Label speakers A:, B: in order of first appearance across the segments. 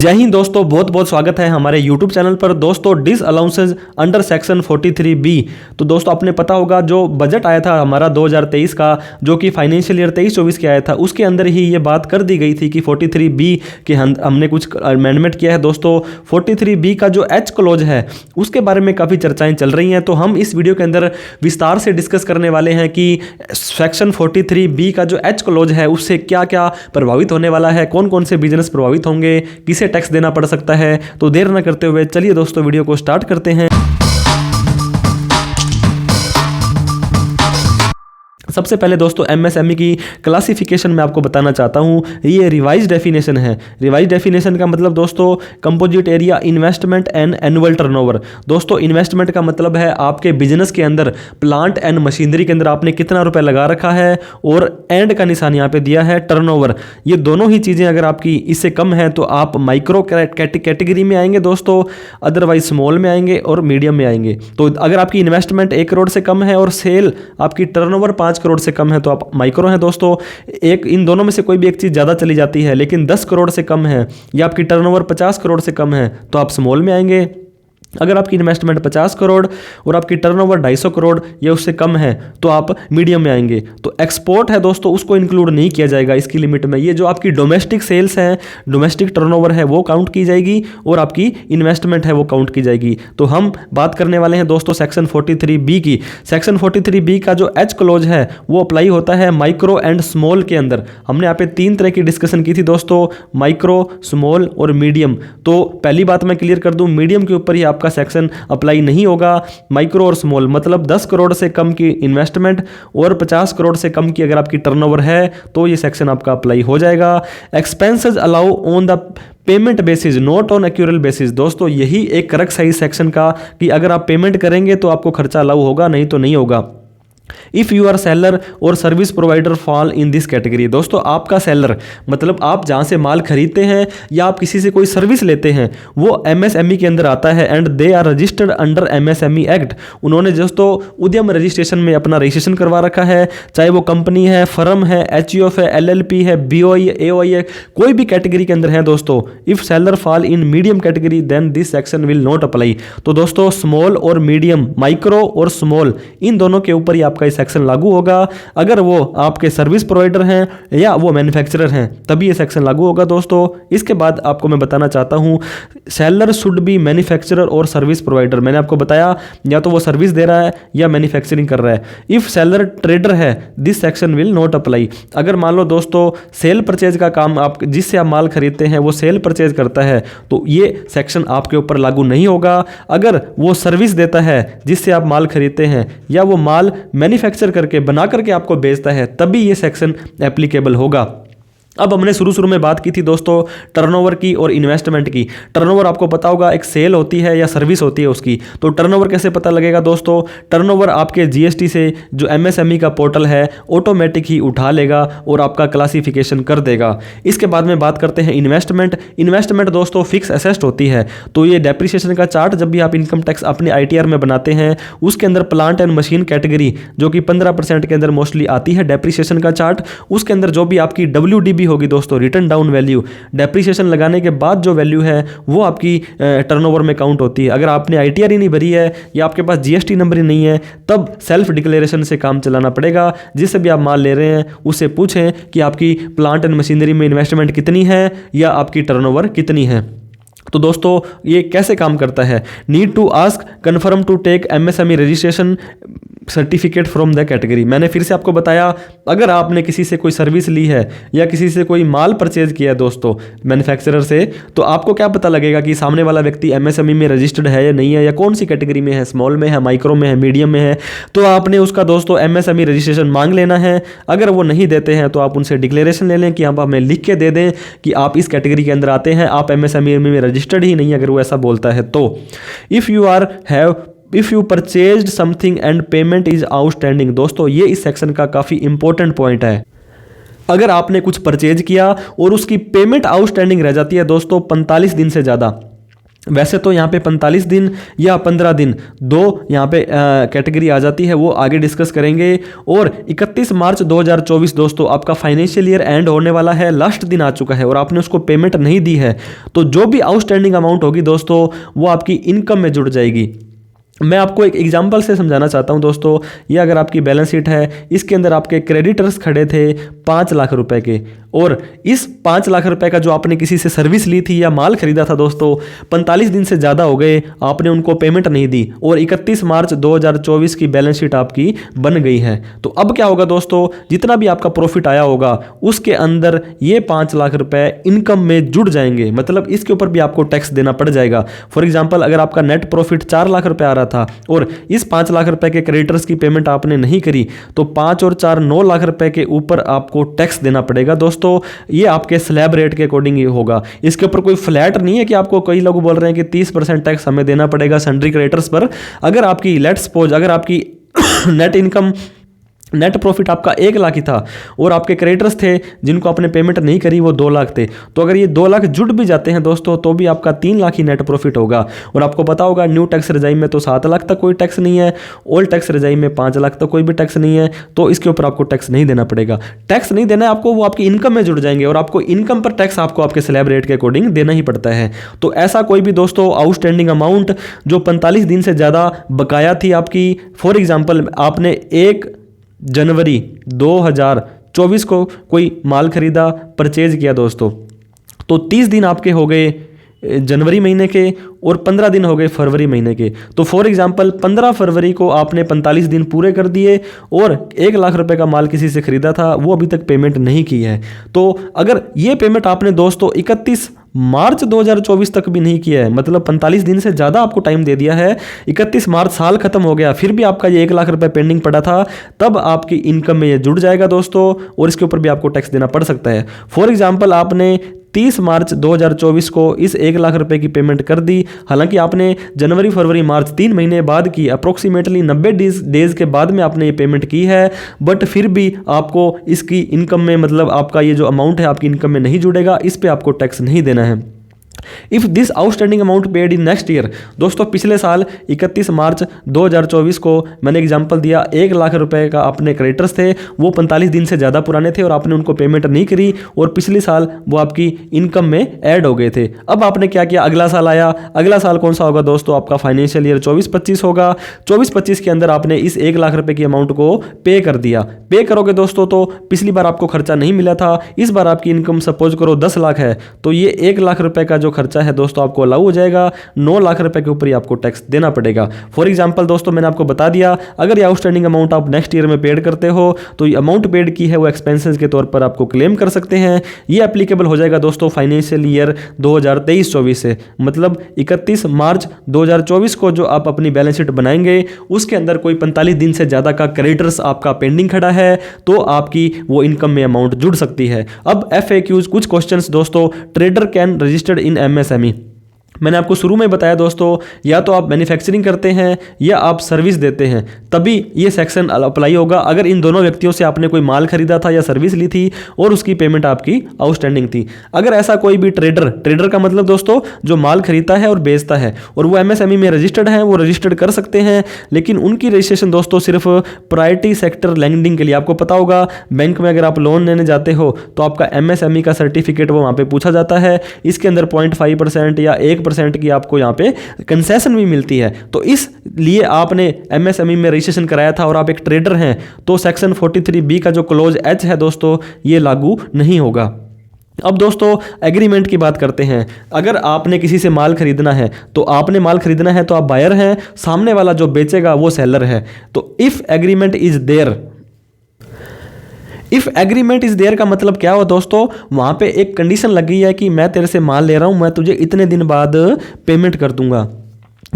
A: जय हिंद दोस्तों, बहुत बहुत स्वागत है हमारे YouTube चैनल पर। दोस्तों, dish allowances under section 43B। तो दोस्तों, आपने पता होगा जो बजट आया था हमारा 2023 का, जो कि फाइनेंशियल ईयर 23-24 के आया था, उसके अंदर ही ये बात कर दी गई थी कि 43B के हमने कुछ अमेंडमेंट किया है। दोस्तों, 43B का जो H क्लॉज है उसके बारे में काफ़ी चर्चाएँ चल रही हैं, तो हम इस वीडियो के अंदर विस्तार से डिस्कस करने वाले हैं कि सेक्शन 43B का जो H क्लॉज है उससे क्या क्या प्रभावित होने वाला है, कौन कौन से बिजनेस प्रभावित होंगे, किसे टैक्स देना पड़ सकता है। तो देर न करते हुए चलिए दोस्तों वीडियो को स्टार्ट करते हैं। सबसे पहले दोस्तों एमएसएमई की क्लासिफिकेशन मैं आपको बताना चाहता हूँ। ये रिवाइज डेफिनेशन है। रिवाइज डेफिनेशन का मतलब दोस्तों composite area, investment and annual turnover. दोस्तों, इन्वेस्टमेंट का मतलब है आपके बिजनेस के अंदर प्लांट एंड मशीनरी के अंदर आपने कितना रुपए लगा रखा है, और एंड का निशान यहाँ पे दिया है टर्नओवर। ये दोनों ही चीज़ें अगर आपकी इससे कम है तो आप माइक्रो कैटेगरी में आएंगे दोस्तों, अदरवाइज स्मॉल में आएंगे और मीडियम में आएंगे। तो अगर आपकी इन्वेस्टमेंट 1 करोड़ से कम है और सेल आपकी टर्नओवर 5 करोड़ से कम है तो आप माइक्रो हैं दोस्तों। इन दोनों में से कोई भी एक चीज़ ज़्यादा चली जाती है, लेकिन 10 करोड़ से कम है या आपकी टर्नओवर 50 करोड़ से कम है तो आप स्मॉल में आएंगे। अगर आपकी इन्वेस्टमेंट 50 करोड़ और आपकी टर्नओवर 250 करोड़ या उससे कम है तो आप मीडियम में आएंगे। तो एक्सपोर्ट है दोस्तों, उसको इंक्लूड नहीं किया जाएगा इसकी लिमिट में। ये जो आपकी डोमेस्टिक सेल्स है, डोमेस्टिक टर्नओवर है, वो काउंट की जाएगी और आपकी इन्वेस्टमेंट है वो काउंट की जाएगी। तो हम बात करने वाले हैं दोस्तों सेक्शन 43B की। सेक्शन 43B का जो H क्लॉज है वो अप्लाई होता है माइक्रो एंड स्मॉल के अंदर। हमने यहाँ पे 3 तरह की डिस्कशन की थी दोस्तों, माइक्रो, स्मॉल और मीडियम। तो पहली बात मैं क्लियर कर दूं, मीडियम के ऊपर ही आपका सेक्शन अप्लाई नहीं होगा। माइक्रो और स्मॉल मतलब 10 करोड़ से कम की इन्वेस्टमेंट और 50 करोड़ से कम की अगर आपकी टर्नओवर है तो ये सेक्शन आपका अप्लाई हो जाएगा। Expenses allow on the payment basis, not on accrual basis. दोस्तों, यही एक करक सही सेक्शन का कि अगर आप पेमेंट करेंगे तो आपको खर्चा अलाउ होगा, नहीं तो नहीं होगा। इफ़ यू आर सेलर और service provider fall in this category. दोस्तों, आपका सेलर मतलब आप जहाँ से माल खरीदते हैं या आप किसी से कोई सर्विस लेते हैं वो एमएसएमई के अंदर आता है and they are registered under MSME act. उन्होंने दोस्तों उद्यम रजिस्ट्रेशन में अपना रजिस्ट्रेशन करवा रखा है, चाहे वो कंपनी है, फर्म है, एचयूएफ है, एलएलपी है, बीओई, एओआई है, कोई भी कैटेगरी के अंदर है दोस्तों। If seller fall in medium category then this section will not apply. तो दोस्तों, स्मॉल और मीडियम, माइक्रो और स्मॉल, इन दोनों के ऊपर ही आपका सेक्शन लागू होगा। अगर वो आपके सर्विस प्रोवाइडर हैं या वो मैन्युफैक्चरर हैं तभी ये सेक्शन लागू होगा दोस्तों। इसके बाद आपको मैं बताना चाहता हूं, सेलर शुड बी मैन्युफैक्चरर और सर्विस प्रोवाइडर। मैंने आपको बताया या तो वो सर्विस दे रहा है या मैन्युफैक्चरिंग कर रहा है। इफ सेलर ट्रेडर है this section will not apply. अगर मान लो दोस्तों सेल परचेज का काम आप जिससे आप माल खरीदते हैं वो सेल परचेज करता है तो ये सेक्शन आपके ऊपर लागू नहीं होगा। अगर वो सर्विस देता है जिससे आप माल खरीदते हैं या वो माल मैन्युफैक्चर करके बना करके आपको बेचता है तभी ये सेक्शन एप्लीकेबल होगा। अब हमने शुरू में बात की थी दोस्तों टर्नओवर की और इन्वेस्टमेंट की। टर्नओवर आपको पता होगा एक सेल होती है या सर्विस होती है उसकी। तो टर्नओवर कैसे पता लगेगा दोस्तों? टर्नओवर आपके जीएसटी से जो एमएसएमई का पोर्टल है ऑटोमेटिक ही उठा लेगा और आपका क्लासिफिकेशन कर देगा। इसके बाद में बात करते हैं इन्वेस्टमेंट। इन्वेस्टमेंट दोस्तों फिक्स एसेट होती है। तो ये डेप्रिसिएशन का चार्ट जब भी आप इनकम टैक्स अपने आईटीआर में बनाते हैं उसके अंदर प्लांट एंड मशीन कैटेगरी जो कि 15% के अंदर मोस्टली आती है डेप्रिसिएशन का चार्ट, उसके अंदर जो भी आपकी WDB होगी दोस्तों, रिटर्न डाउन वैल्यू, डेप्रिसिएशन लगाने के बाद जो वैल्यू है वो आपकी टर्नओवर में काउंट होती है। अगर आपने आईटीआर ही नहीं भरी है या आपके पास जीएसटी नंबर ही नहीं है तब सेल्फ डिक्लेरेशन से काम चलाना पड़ेगा। जिससे भी आप माल ले रहे हैं उससे पूछें कि आपकी प्लांट एंड मशीनरी में इन्वेस्टमेंट कितनी है या आपकी टर्नओवर कितनी है। तो दोस्तों ये कैसे काम करता है? Need to ask confirm to take MSME registration certificate from the category. मैंने फिर से आपको बताया, अगर आपने किसी से कोई सर्विस ली है या किसी से कोई माल परचेज किया है दोस्तों मैन्युफैक्चरर से, तो आपको क्या पता लगेगा कि सामने वाला व्यक्ति एमएसएमई में रजिस्टर्ड है या नहीं है, या कौन सी कैटेगरी में है, स्मॉल में है, माइक्रो में है, मीडियम में है। तो आपने उसका दोस्तों एमएसएमई रजिस्ट्रेशन मांग लेना है। अगर वो नहीं देते हैं तो आप उनसे डिक्लेरेशन ले लें कि आप हमें लिख के दे दें कि आप इस कैटेगरी के अंदर आते हैं, आप एमएसएमई में रजिस्टर्ड ही नहीं। अगर वो ऐसा बोलता है तो if you purchased something and payment is outstanding. दोस्तों ये इस सेक्शन का काफ़ी इंपॉर्टेंट पॉइंट है। अगर आपने कुछ परचेज किया और उसकी पेमेंट आउटस्टैंडिंग रह जाती है दोस्तों 45 दिन से ज़्यादा, वैसे तो यहाँ पे 45 दिन या 15 दिन दो यहाँ पे कैटेगरी आ जाती है, वो आगे डिस्कस करेंगे। और 31 मार्च 2024 दोस्तों आपका फाइनेंशियल ईयर एंड होने वाला है, लास्ट दिन आ चुका है और आपने उसको पेमेंट नहीं दी है, तो जो भी आउटस्टैंडिंग अमाउंट होगी दोस्तों वो आपकी इनकम में जुड़ जाएगी। मैं आपको एक एग्जांपल से समझाना चाहता हूं दोस्तों। ये अगर आपकी बैलेंस शीट है, इसके अंदर आपके क्रेडिटर्स खड़े थे 5 लाख रुपए के, और इस 5 लाख रुपए का जो आपने किसी से सर्विस ली थी या माल खरीदा था दोस्तों, 45 दिन से ज़्यादा हो गए, आपने उनको पेमेंट नहीं दी और 31 मार्च 2024 की बैलेंस शीट आपकी बन गई है। तो अब क्या होगा दोस्तों, जितना भी आपका प्रॉफिट आया होगा उसके अंदर ये 5 लाख रुपए इनकम में जुड़ जाएंगे, मतलब इसके ऊपर भी आपको टैक्स देना पड़ जाएगा। फॉर एग्जाम्पल, अगर आपका नेट प्रॉफिट 4 लाख रुपए आ रहा था और इस 5 लाख रुपए के क्रेडिटर्स की पेमेंट आपने नहीं करी, तो 5 और 4 9 लाख रुपए के ऊपर आपको टैक्स देना पड़ेगा दोस्तों। ये आपके स्लैब रेट के अकॉर्डिंग ही होगा, इसके ऊपर कोई फ्लैट नहीं है कि आपको, कई लोग बोल रहे हैं कि 30% टैक्स हमें देना पड़ेगा सन्ड्री क्रेडिटर्स पर। अगर आपकी लेट्स सपोज अगर आपकी नेट इनकम, नेट प्रॉफिट आपका 1 लाख ही था और आपके क्रेडिटर्स थे जिनको आपने पेमेंट नहीं करी वो 2 लाख थे, तो अगर ये 2 लाख जुड़ भी जाते हैं दोस्तों तो भी आपका 3 लाख ही नेट प्रॉफिट होगा। और आपको पता होगा न्यू टैक्स रेजाइम में तो 7 लाख तक कोई टैक्स नहीं है, ओल्ड टैक्स रेजाइम में 5 लाख तक कोई भी टैक्स नहीं है, तो इसके ऊपर आपको टैक्स नहीं देना पड़ेगा। टैक्स नहीं देना है आपको, वो आपकी इनकम में जुड़ जाएंगे और आपको इनकम पर टैक्स आपको आपके स्लैब रेट के अकॉर्डिंग देना ही पड़ता है। तो ऐसा कोई भी दोस्तों आउटस्टैंडिंग अमाउंट जो 45 दिन से ज़्यादा बकाया थी आपकी, फॉर एग्जाम्पल आपने 1 जनवरी 2024 को कोई माल खरीदा, परचेज किया दोस्तों, तो 30 दिन आपके हो गए जनवरी महीने के और 15 दिन हो गए फरवरी महीने के। तो फॉर एग्जांपल 15 फरवरी को आपने 45 दिन पूरे कर दिए और 1 लाख रुपए का माल किसी से खरीदा था, वो अभी तक पेमेंट नहीं की है। तो अगर ये पेमेंट आपने दोस्तों 31 मार्च 2024 तक भी नहीं किया है, मतलब 45 दिन से ज़्यादा आपको टाइम दे दिया है, 31 मार्च साल खत्म हो गया, फिर भी आपका ये 1 लाख रुपए पेंडिंग पड़ा था, तब आपकी इनकम में ये जुड़ जाएगा दोस्तों और इसके ऊपर भी आपको टैक्स देना पड़ सकता है। फॉर एग्जाम्पल आपने 30 मार्च 2024 को इस 1 लाख रुपए की पेमेंट कर दी, हालांकि आपने जनवरी फरवरी मार्च 3 महीने बाद की, अप्रोक्सीमेटली 90 डेज के बाद में आपने ये पेमेंट की है, बट फिर भी आपको इसकी इनकम में, मतलब आपका ये जो अमाउंट है आपकी इनकम में नहीं जुड़ेगा, इस पे आपको टैक्स नहीं देना है। If this outstanding amount paid in next year, दोस्तों पिछले साल 31 मार्च 2024 को मैंने एग्जांपल दिया, 1 लाख रुपए का अपने क्रेडिटर्स थे, वो 45 दिन से ज़्यादा पुराने थे और आपने उनको पेमेंट नहीं करी और पिछले साल वो आपकी इनकम में ऐड हो गए थे। अब आपने क्या किया, अगला साल आया, अगला साल कौन सा होगा दोस्तों, आपका फाइनेंशियल ईयर 24-25 होगा। 24-25 के अंदर आपने इस 1 लाख रुपए की अमाउंट को पे कर दिया। पे करोगे दोस्तों तो पिछली बार आपको खर्चा नहीं मिला था, इस बार आपकी इनकम सपोज करो 10 लाख है, तो ये 1 लाख रुपए का जो खर्चा है दोस्तों आपको अलाउ हो जाएगा, 9 लाख रुपए के ऊपर ही आपको टैक्स देना पड़ेगा। फॉर एग्जांपल दोस्तों मैंने आपको बता दिया, अगर ये आउटस्टैंडिंग अमाउंट आप नेक्स्ट ईयर में पेड करते हो तो ये अमाउंट पेड की है वो एक्सपेंसेस के तौर पर आपको क्लेम कर सकते हैं। ये एप्लीकेबल हो जाएगा दोस्तों फाइनेंशियल ईयर 2023-24 से, मतलब 31 मार्च 2024 को जो आप अपनी बैलेंस शीट बनाएंगे उसके अंदर कोई 45 दिन से ज़्यादा का क्रेडिटर्स आपका पेंडिंग खड़ा है तो आपकी वो इनकम में अमाउंट जुड़ सकती है। अब FAQs कुछ क्वेश्चंस दोस्तों, trader can registered in MSME, मैंने आपको शुरू में बताया दोस्तों, या तो आप मैन्युफैक्चरिंग करते हैं या आप सर्विस देते हैं, तभी ये सेक्शन अप्लाई होगा। अगर इन दोनों व्यक्तियों से आपने कोई माल खरीदा था या सर्विस ली थी और उसकी पेमेंट आपकी आउटस्टैंडिंग थी। अगर ऐसा कोई भी ट्रेडर का मतलब दोस्तों जो माल खरीदता है और बेचता है और वो MSME में रजिस्टर्ड हैं, वो रजिस्टर्ड कर सकते हैं, लेकिन उनकी रजिस्ट्रेशन दोस्तों सिर्फ प्रायोरिटी सेक्टर लैंडिंग के लिए। आपको पता होगा बैंक में अगर आप लोन लेने जाते हो तो आपका MSME का सर्टिफिकेट वो वहाँ पे पूछा जाता है, इसके अंदर 0.5% या 1% की आपको यहाँ पे कंसेशन भी मिलती है। तो इसलिए आपने MSME में रजिस्ट्रेशन कराया था और आप एक ट्रेडर हैं तो सेक्शन 43B का जो क्लोज H है दोस्तों ये लागू नहीं होगा। अब दोस्तों एग्रीमेंट की बात करते हैं। अगर आपने किसी से माल खरीदना है तो आपने माल खरीदना है तो आप बायर हैं, सामने वाला जो बेचेगा वो सेलर है। तो if agreement is there, if agreement is there का मतलब क्या हो दोस्तों, वहां पे एक कंडीशन लगी है कि मैं तेरे से माल ले रहा हूं, मैं तुझे इतने दिन बाद पेमेंट कर दूंगा।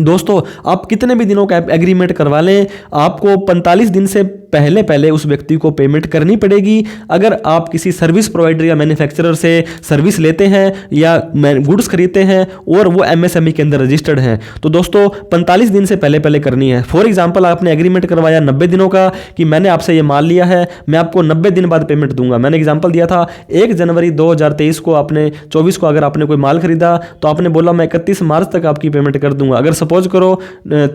A: दोस्तों आप कितने भी दिनों का एग्रीमेंट करवा लें, आपको 45 दिन से पहले पहले उस व्यक्ति को पेमेंट करनी पड़ेगी। अगर आप किसी सर्विस प्रोवाइडर या मैन्युफैक्चरर से सर्विस लेते हैं या गुड्स खरीदते हैं और वो एमएसएमई के अंदर रजिस्टर्ड हैं, तो दोस्तों 45 दिन से पहले पहले करनी है। फॉर एग्जांपल आपने एग्रीमेंट करवाया 90 दिनों का कि मैंने आपसे ये माल लिया है, मैं आपको 90 दिन बाद पेमेंट दूंगा। मैंने एग्जांपल दिया था 1 जनवरी 2023 को आपने 24 को अगर आपने कोई माल खरीदा तो आपने बोला मैं 31 मार्च तक आपकी पेमेंट कर दूंगा। अगर सपोज करो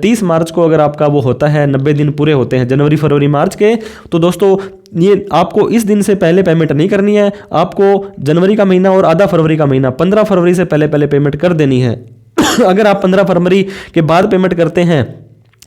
A: 30 मार्च को अगर आपका वो होता है, 90 दिन पूरे होते हैं जनवरी फरवरी मार्च के, तो दोस्तों ये आपको इस दिन से पहले पेमेंट नहीं करनी है। आपको जनवरी का महीना और आधा फरवरी का महीना 15 फरवरी से पहले पहले पेमेंट कर देनी है। अगर आप 15 फरवरी के बाद पेमेंट करते हैं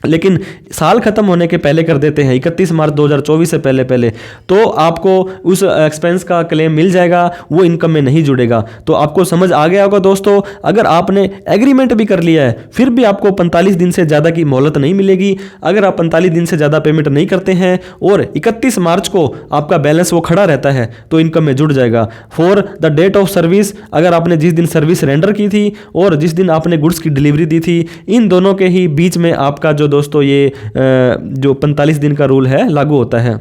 A: लेकिन साल खत्म होने के पहले कर देते हैं 31 मार्च 2024 से पहले पहले, तो आपको उस एक्सपेंस का क्लेम मिल जाएगा, वो इनकम में नहीं जुड़ेगा। तो आपको समझ आ गया होगा दोस्तों। अगर आपने एग्रीमेंट भी कर लिया है फिर भी आपको 45 दिन से ज़्यादा की मोहलत नहीं मिलेगी। अगर आप 45 दिन से ज़्यादा पेमेंट नहीं करते हैं और 31 मार्च को आपका बैलेंस वो खड़ा रहता है तो इनकम में जुड़ जाएगा। For the date of service, अगर आपने जिस दिन सर्विस रेंडर की थी और जिस दिन आपने गुड्स की डिलीवरी दी थी, इन दोनों के ही बीच में आपका जो दोस्तों ये जो 45 दिन का रूल है लागू होता है।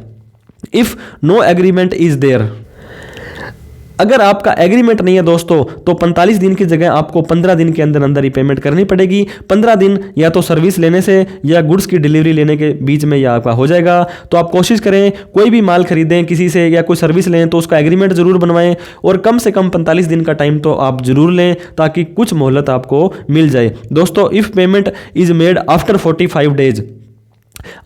A: If no agreement is there, अगर आपका एग्रीमेंट नहीं है दोस्तों तो 45 दिन की जगह आपको 15 दिन के अंदर अंदर ही पेमेंट करनी पड़ेगी। 15 दिन या तो सर्विस लेने से या गुड्स की डिलीवरी लेने के बीच में यह आपका हो जाएगा। तो आप कोशिश करें कोई भी माल खरीदें किसी से या कोई सर्विस लें तो उसका एग्रीमेंट जरूर बनवाएं और कम से कम 45 दिन का टाइम तो आप जरूर लें ताकि कुछ मोहलत आपको मिल जाए। दोस्तों if payment is made after 45 days,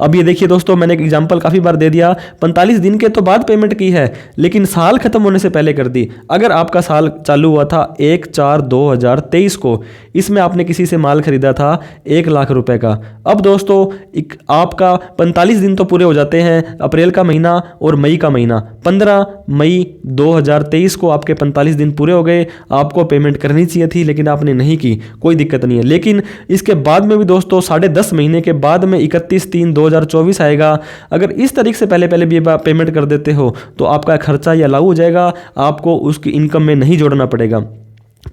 A: अब ये देखिए दोस्तों मैंने एक एग्जांपल काफ़ी बार दे दिया, 45 दिन के तो बाद पेमेंट की है लेकिन साल खत्म होने से पहले कर दी। अगर आपका साल चालू हुआ था 1/4/2023 को, इसमें आपने किसी से माल खरीदा था 1 लाख रुपए का। अब दोस्तों आपका 45 दिन तो पूरे हो जाते हैं, अप्रैल का महीना और मई का महीना। 15 मई 2023 को आपके 45 दिन पूरे हो गए, आपको पेमेंट करनी चाहिए थी लेकिन आपने नहीं की, कोई दिक्कत नहीं है। लेकिन इसके बाद में भी दोस्तों 10.5 महीने के बाद में 31/3/2024 आएगा। अगर इस तारीख से पहले पहले भी पेमेंट कर देते हो तो आपका खर्चा या लागू हो जाएगा, आपको उसकी इनकम में नहीं जोड़ना पड़ेगा।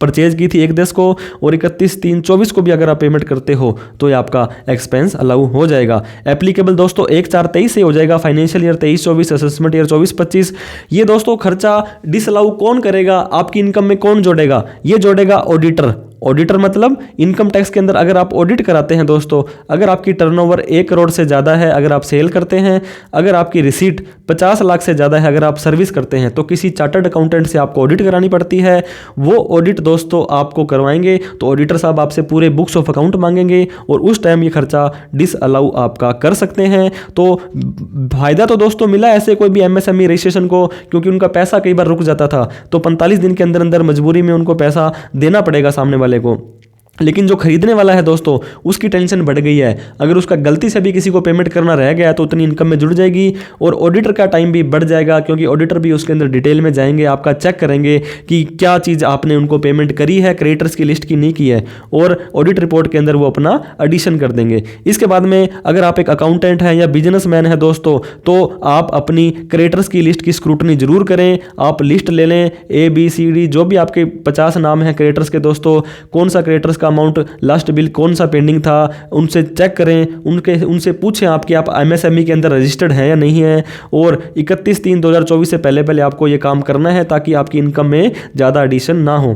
A: परचेज की थी 1/10 को और 31/3/24 को भी अगर आप पेमेंट करते हो तो ये आपका एक्सपेंस अलाउ हो जाएगा। एप्लीकेबल दोस्तों 1/4/23 से हो जाएगा, फाइनेंशियल ईयर 23-24, असेसमेंट ईयर 24-25। ये दोस्तों खर्चा डिसअलाउ कौन करेगा, आपकी इनकम में कौन जोड़ेगा? ये जोड़ेगा ऑडिटर। ऑडिटर मतलब इनकम टैक्स के अंदर अगर आप ऑडिट कराते हैं दोस्तों, अगर आपकी टर्नओवर 1 करोड़ से ज़्यादा है, अगर आप सेल करते हैं, अगर आपकी रिसीट 50 लाख से ज़्यादा है, अगर आप सर्विस करते हैं, तो किसी चार्टर्ड अकाउंटेंट से आपको ऑडिट करानी पड़ती है। वो ऑडिट दोस्तों आपको करवाएंगे तो ऑडिटर साहब आपसे पूरे बुक्स ऑफ अकाउंट मांगेंगे और उस टाइम ये खर्चा डिसअलाउ आपका कर सकते हैं। तो फायदा तो दोस्तों मिला ऐसे कोई भी एमएसएमई रजिस्ट्रेशन को, क्योंकि उनका पैसा कई बार रुक जाता था तो 45 दिन के अंदर अंदर मजबूरी में उनको पैसा देना पड़ेगा सामने वाले को। लेकिन जो खरीदने वाला है दोस्तों उसकी टेंशन बढ़ गई है। अगर उसका गलती से भी किसी को पेमेंट करना रह गया तो उतनी इनकम में जुड़ जाएगी और ऑडिटर का टाइम भी बढ़ जाएगा, क्योंकि ऑडिटर भी उसके अंदर डिटेल में जाएंगे, आपका चेक करेंगे कि क्या चीज़ आपने उनको पेमेंट करी है, क्रेडिटर्स की लिस्ट की नहीं की है, और ऑडिट रिपोर्ट के अंदर वो अपना एडिशन कर देंगे। इसके बाद में अगर आप एक अकाउंटेंट हैं या बिजनेसमैन है दोस्तों, तो आप अपनी क्रेडिटर्स की लिस्ट की स्क्रूटनी जरूर करें। आप लिस्ट ले लें ABCD जो भी आपके 50 नाम हैं क्रेडिटर्स के दोस्तों, कौन सा क्रेडिटर्स का अमाउंट लास्ट बिल कौन सा पेंडिंग था, उनसे चेक करें, उनसे पूछें आपके आप एमएसएमई के अंदर रजिस्टर्ड है या नहीं है, और 31/3/2024 से पहले पहले आपको ये काम करना है ताकि आपकी इनकम में ज़्यादा एडिशन ना हो।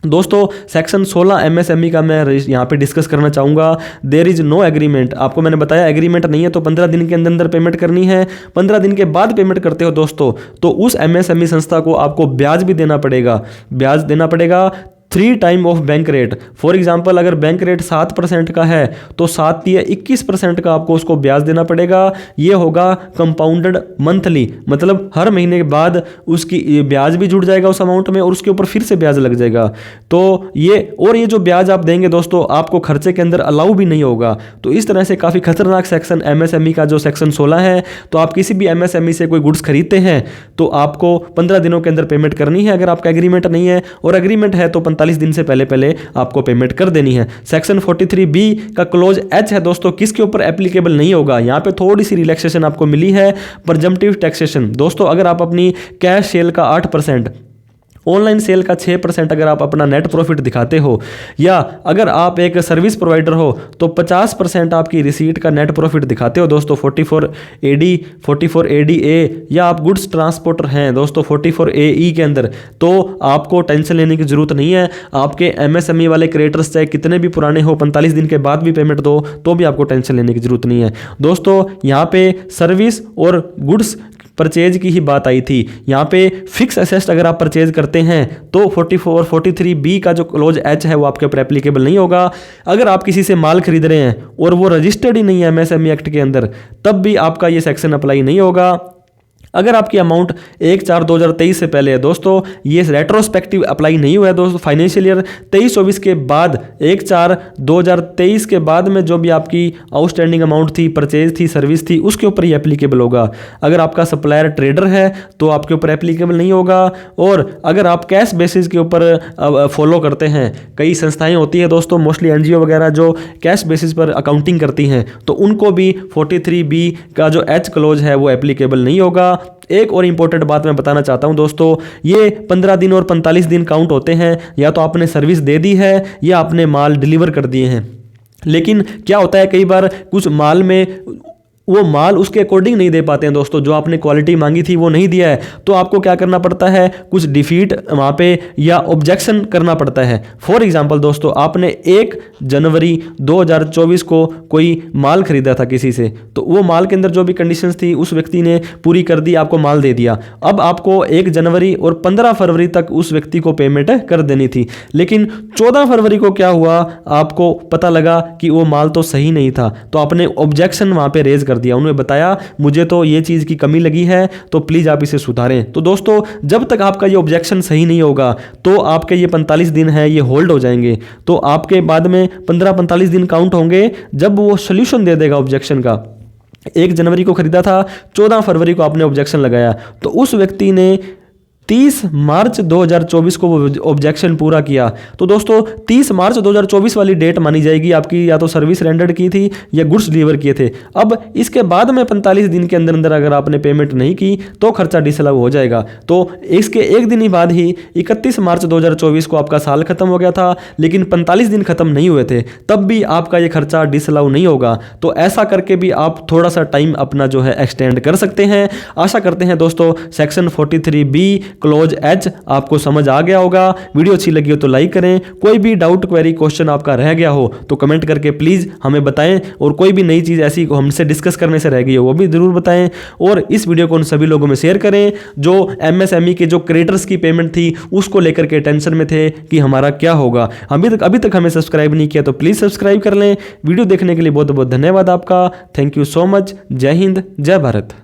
A: दोस्तों सेक्शन 16 एमएसएमई का मैं यहाँ पे डिस्कस करना चाहूँगा। देयर इज़ नो एग्रीमेंट, आपको मैंने बताया एग्रीमेंट नहीं है तो 15 दिन के अंदर अंदर पेमेंट करनी है। 15 दिन के बाद पेमेंट करते हो दोस्तों तो उस एमएसएमई संस्था को आपको ब्याज भी देना पड़ेगा, ब्याज देना पड़ेगा 3 time of bank rate. For example अगर बैंक रेट 7% का है तो 7 या 21% का आपको उसको ब्याज देना पड़ेगा। ये होगा कंपाउंडेड मंथली, मतलब हर महीने के बाद उसकी ब्याज भी जुड़ जाएगा उस अमाउंट में और उसके ऊपर फिर से ब्याज लग जाएगा। तो ये जो ब्याज आप देंगे दोस्तों आपको खर्चे के अंदर अलाउ भी नहीं होगा। तो इस तरह से काफ़ी खतरनाक सेक्शन एमएसएमई का जो सेक्शन 16 है। तो आप किसी भी एमएसएमई से कोई गुड्स खरीदते हैं तो आपको 15 दिनों के अंदर पेमेंट करनी है अगर आपका एग्रीमेंट नहीं है, और एग्रीमेंट है तो 45 दिन से पहले पहले आपको पेमेंट कर देनी है। सेक्शन 43B का क्लोज H है दोस्तों, किसके ऊपर एप्लीकेबल नहीं होगा। यहाँ पे थोड़ी सी रिलैक्सेशन आपको मिली है, प्रिजम्पटिव टैक्सेशन। दोस्तों अगर आप अपनी कैश सेल का 8% ऑनलाइन सेल का 6% अगर आप अपना नेट प्रॉफिट दिखाते हो, या अगर आप एक सर्विस प्रोवाइडर हो तो 50% आपकी रिसीट का नेट प्रॉफिट दिखाते हो दोस्तों 44AD 44ADA, या आप गुड्स ट्रांसपोर्टर हैं दोस्तों 44AE के अंदर, तो आपको टेंशन लेने की ज़रूरत नहीं है। आपके MSME वाले क्रिएटर्स चाहे कितने भी पुराने हो, 45 दिन के बाद भी पेमेंट दो तो भी आपको टेंशन लेने की ज़रूरत नहीं है दोस्तों। यहाँ पे सर्विस और गुड्स परचेज की ही बात आई थी। यहाँ पे फिक्स एसेट अगर आप परचेज करते हैं तो 44 43B का जो क्लोज H है वो आपके ऊपर एप्लीकेबल नहीं होगा। अगर आप किसी से माल खरीद रहे हैं और वो रजिस्टर्ड ही नहीं है MSME एक्ट के अंदर, तब भी आपका ये सेक्शन अप्लाई नहीं होगा। अगर आपकी अमाउंट 1/4/2023 से पहले है दोस्तों, ये रेट्रोस्पेक्टिव अप्लाई नहीं हुआ है दोस्तों। फाइनेंशियल ईयर 23-24 के बाद 1/4/2023 के बाद में जो भी आपकी आउटस्टैंडिंग अमाउंट थी, परचेज थी, सर्विस थी, उसके ऊपर ही एप्लीकेबल होगा। अगर आपका सप्लायर ट्रेडर है तो आपके ऊपर एप्लीकेबल नहीं होगा। और अगर आप कैश बेसिस के ऊपर फॉलो करते हैं, कई संस्थाएं होती है दोस्तों, मोस्टली NGO वगैरह जो कैश बेसिस पर अकाउंटिंग करती हैं, तो उनको भी 43B का जो H क्लोज है वो एप्लीकेबल नहीं होगा। एक और इंपॉर्टेंट बात मैं बताना चाहता हूं दोस्तों, ये 15 दिन और 45 दिन काउंट होते हैं, या तो आपने सर्विस दे दी है या आपने माल डिलीवर कर दिए हैं। लेकिन क्या होता है, कई बार कुछ माल में वो माल उसके अकॉर्डिंग नहीं दे पाते हैं दोस्तों, जो आपने क्वालिटी मांगी थी वो नहीं दिया है, तो आपको क्या करना पड़ता है, कुछ डिफीट वहाँ पे या ऑब्जेक्शन करना पड़ता है। फॉर एग्जांपल दोस्तों, आपने 1 जनवरी 2024 को कोई माल खरीदा था किसी से, तो वो माल के अंदर जो भी कंडीशंस थी उस व्यक्ति ने पूरी कर दी, आपको माल दे दिया। अब आपको 1 जनवरी और 15 फरवरी तक उस व्यक्ति को पेमेंट कर देनी थी, लेकिन 14 फरवरी को क्या हुआ, आपको पता लगा कि वो माल तो सही नहीं था, तो आपने ऑब्जेक्शन वहाँ पे रेज कर दिया। उन्होंने बताया मुझे तो ये चीज़ की कमी लगी है, तो प्लीज़ आप इसे सुधारें। तो दोस्तों, जब तक आपका ये ऑब्जेक्शन सही नहीं होगा तो आपके ये 45 दिन है ये होल्ड हो जाएंगे। तो आपके बाद में 15-45 दिन काउंट होंगे जब वो सोल्यूशन दे देगा ऑब्जेक्शन का। 1 जनवरी को खरीदा था, 14 फरवरी को आपने ऑब्जेक्शन लगाया, तो उस व्यक्ति ने 30 मार्च 2024 को वो ऑब्जेक्शन पूरा किया, तो दोस्तों 30 मार्च 2024 वाली डेट मानी जाएगी आपकी, या तो सर्विस रेंडर्ड की थी या गुड्स डिलीवर किए थे। अब इसके बाद में 45 दिन के अंदर अंदर अगर आपने पेमेंट नहीं की तो खर्चा डिसअलाउ हो जाएगा। तो इसके एक दिन ही बाद ही 31 मार्च 2024 को आपका साल खत्म हो गया था, लेकिन 45 दिन खत्म नहीं हुए थे, तब भी आपका ये खर्चा डिसअलाउ नहीं होगा। तो ऐसा करके भी आप थोड़ा सा टाइम अपना जो है एक्सटेंड कर सकते हैं। आशा करते हैं दोस्तों सेक्शन 43B क्लोज H आपको समझ आ गया होगा। वीडियो अच्छी लगी हो तो लाइक करें। कोई भी डाउट, क्वेरी, क्वेश्चन आपका रह गया हो तो कमेंट करके प्लीज़ हमें बताएं, और कोई भी नई चीज़ ऐसी हमसे डिस्कस करने से रह गई हो वो भी ज़रूर बताएं। और इस वीडियो को उन सभी लोगों में शेयर करें जो MSME के जो क्रिएटर्स की पेमेंट थी उसको लेकर के टेंशन में थे कि हमारा क्या होगा। अभी तक हमें सब्सक्राइब नहीं किया तो प्लीज़ सब्सक्राइब कर लें। वीडियो देखने के लिए बहुत बहुत धन्यवाद आपका। Thank you so much. जय हिंद, जय भारत।